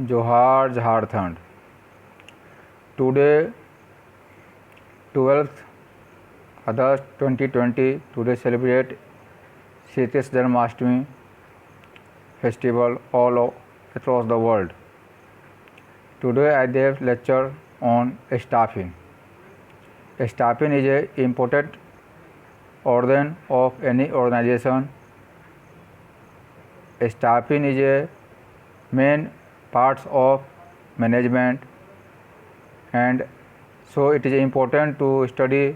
Johar, Jharkhand. Today, 12th August 2020, today celebrate Shritesh Janmashtami festival across the world. Today I gave lecture on staffing. Staffing is an important organ of any organization. Staffing is a main parts of management, and so it is important to study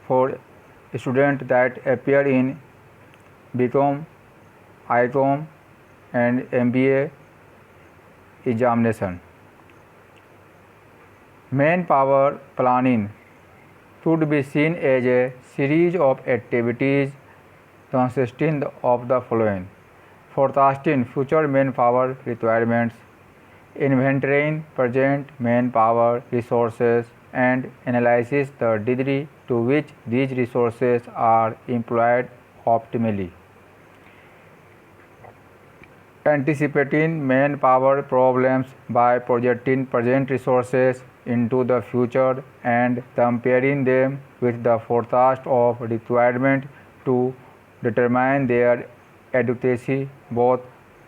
for students that appear in BCom, ICom and MBA examination. Manpower planning should be seen as a series of activities consisting of the following: forecasting future manpower requirements, inventorying present manpower resources, and analyzes the degree to which these resources are employed optimally. Anticipating manpower problems by projecting present resources into the future and comparing them with the forecast of requirement to determine their adequacy both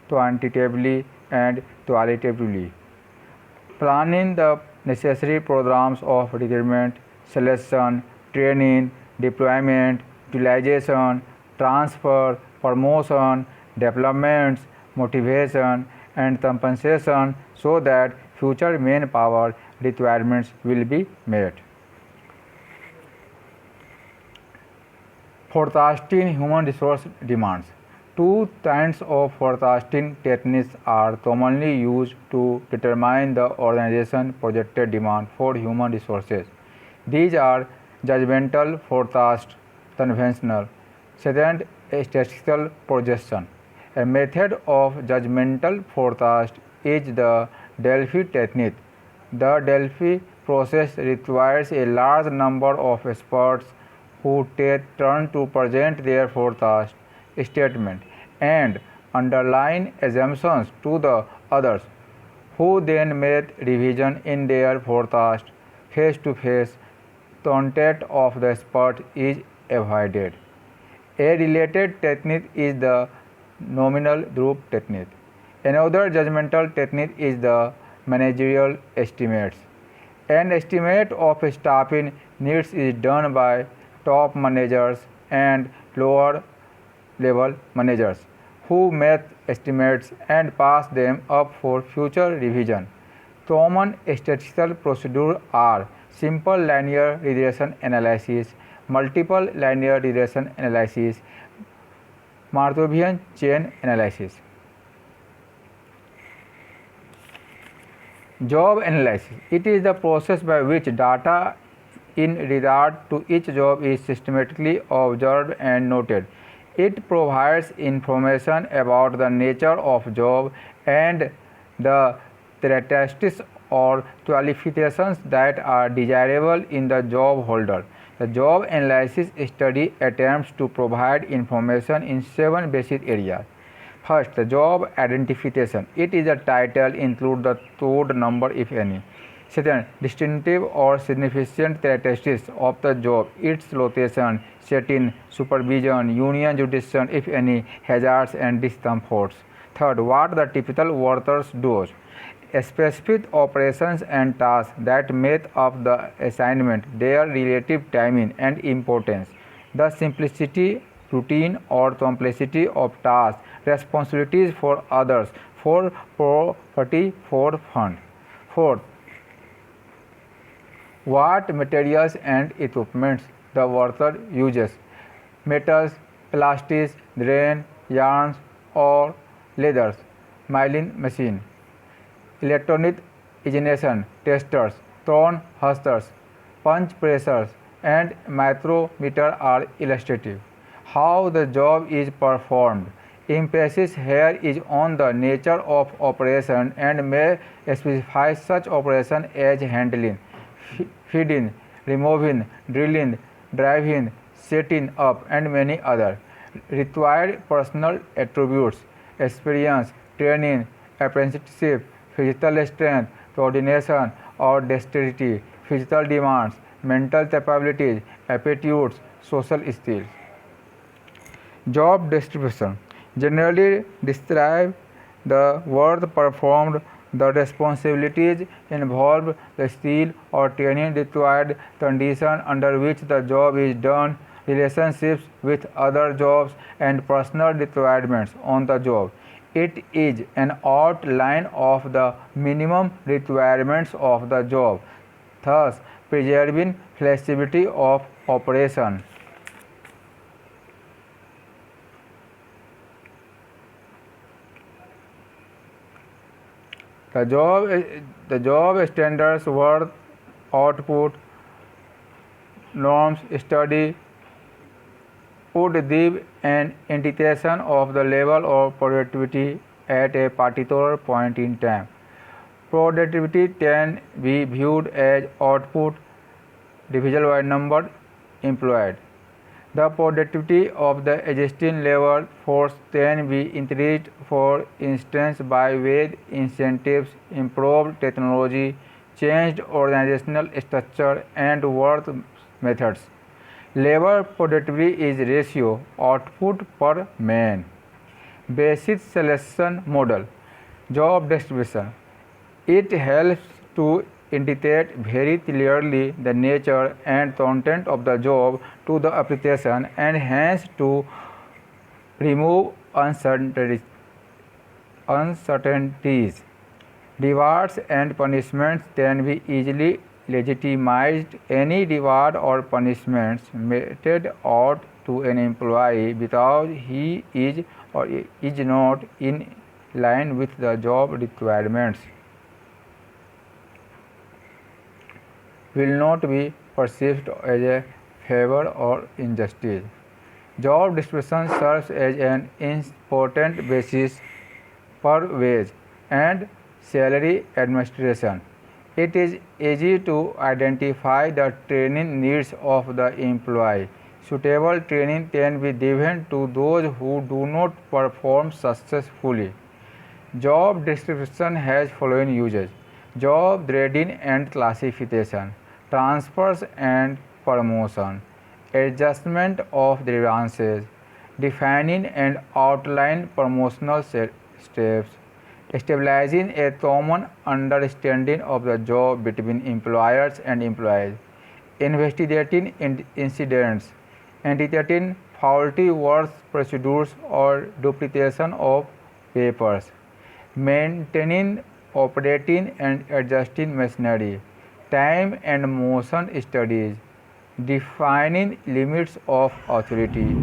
quantitatively and qualitatively. Planning the necessary programs of recruitment, selection, training, deployment, utilization, transfer, promotion, developments, motivation, and compensation so that future manpower requirements will be met. Forecasting human resource demands. Two kinds of forecasting techniques are commonly used to determine the organization's projected demand for human resources. These are judgmental forecast, conventional. Second, statistical projection. A method of judgmental forecast is the Delphi technique. The Delphi process requires a large number of experts who take turn to present their forecast statement and underlying assumptions to the others, who then make revision in their forecast. Face-to-face contact of the expert is avoided. A related technique is the nominal group technique. Another judgmental technique is the managerial estimates. An estimate of staffing needs is done by top managers and lower level managers, who make estimates and pass them up for future revision. Common statistical procedures are simple linear regression analysis, multiple linear regression analysis, Markovian chain analysis. Job analysis. It is the process by which data in regard to each job is systematically observed and noted. It provides information about the nature of job and the characteristics or qualifications that are desirable in the job holder. The job analysis study attempts to provide information in 7 basic areas. First, the job identification. It is a title, include the code number if any. Second, distinctive or significant characteristics of the job, its location, setting, supervision, union jurisdiction if any, hazards and discomforts. Third, what the typical workers do. Specific operations and tasks that make up the assignment, their relative timing and importance. The simplicity, routine or complexity of tasks, responsibilities for others, for property, for fund. Fourth, what materials and equipments the worker uses: metals, plastics, grain, yarns or leathers, milling machine, electronic ignition testers, thorn husters, punch pressers and micrometer are illustrative. How the job is performed. Emphasis here is on the nature of operation and may specify such operation as handling, feeding, removing, drilling, driving, setting up and many other. Required personal attributes: experience, training, apprenticeship, physical strength, coordination or dexterity, physical demands, mental capabilities, aptitudes, social skills. Job description generally describe the work performed, the responsibilities involved, the skill or training required, condition under which the job is done, relationships with other jobs, and personal requirements on the job. It is an outline of the minimum requirements of the job, thus preserving flexibility of operation. The job standards, work output, norms, study would give an indication of the level of productivity at a particular point in time. Productivity can be viewed as output divisible by number employed. The productivity of the existing labor force can be increased, for instance, by wage incentives, improved technology, changed organizational structure, and work methods. Labor productivity is ratio output per man. Basic selection model. Job description. It helps to indicate very clearly the nature and content of the job to the application, and hence to remove uncertainties. Rewards and punishments can be easily legitimized. Any reward or punishments meted out to an employee because he is or is not in line with the job requirements will not be perceived as a favor or injustice. Job description serves as an important basis for wage and salary administration. It is easy to identify the training needs of the employee. Suitable training can be given to those who do not perform successfully. Job description has following uses: job grading and classification, transfers and promotion, adjustment of grievances, defining and outline promotional steps, establishing a common understanding of the job between employers and employees, investigating incidents, indicating faulty work procedures or duplication of papers, maintaining, operating and adjusting machinery, time and motion studies, defining limits of authority,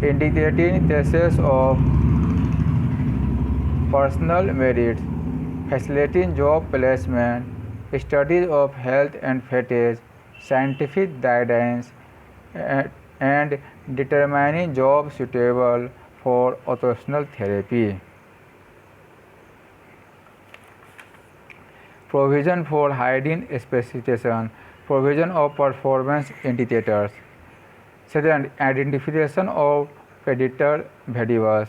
indicating cases of personal merits, facilitating job placement, studies of health and fatigue, scientific guidance, and determining job suitable for occupational therapy. Provision for hiding specification, provision of performance indicators. Second, identification of predictor variables.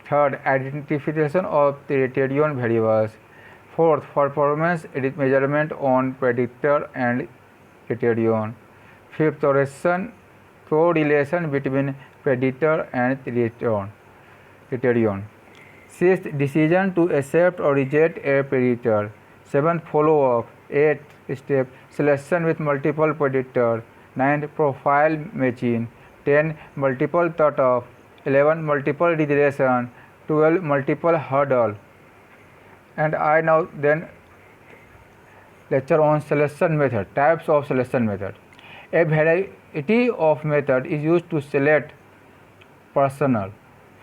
Third, identification of criterion variables. Fourth, performance measurement on predictor and criterion. Fifth, correlation between predictor and criterion. Sixth, decision to accept or reject a predictor. Seventh, follow-up. Eighth step, selection with multiple predictors. 9. Profile matching. 10. Multiple cutoff. 11. Multiple regression. 12. Multiple hurdle. And I now then lecture on selection method, types of selection method. A variety of method is used to select personnel.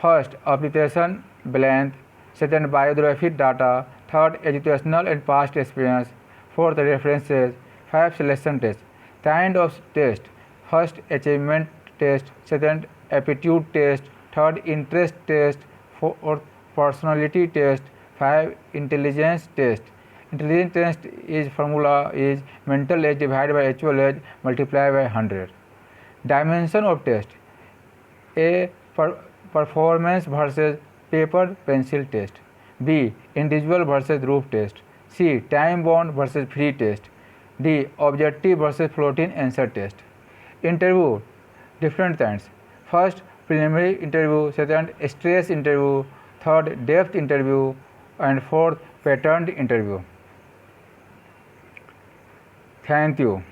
First, application length. Second, biographic data. Third, educational and past experience. Fourth, references. 5. Selection test. Kind of test: first, achievement test. Second, aptitude test. Third, interest test. Fourth, personality test. 5. Intelligence test. Intelligence test is formula is mental age divided by actual age multiplied by 100. Dimension of test: A. Performance versus paper pencil test. B. Individual versus group test. C. Time bound versus free test. D. Objective versus floating answer test. Interview different kinds. First, preliminary interview. Second, stress interview. Third, depth interview. And fourth, patterned interview. Thank you.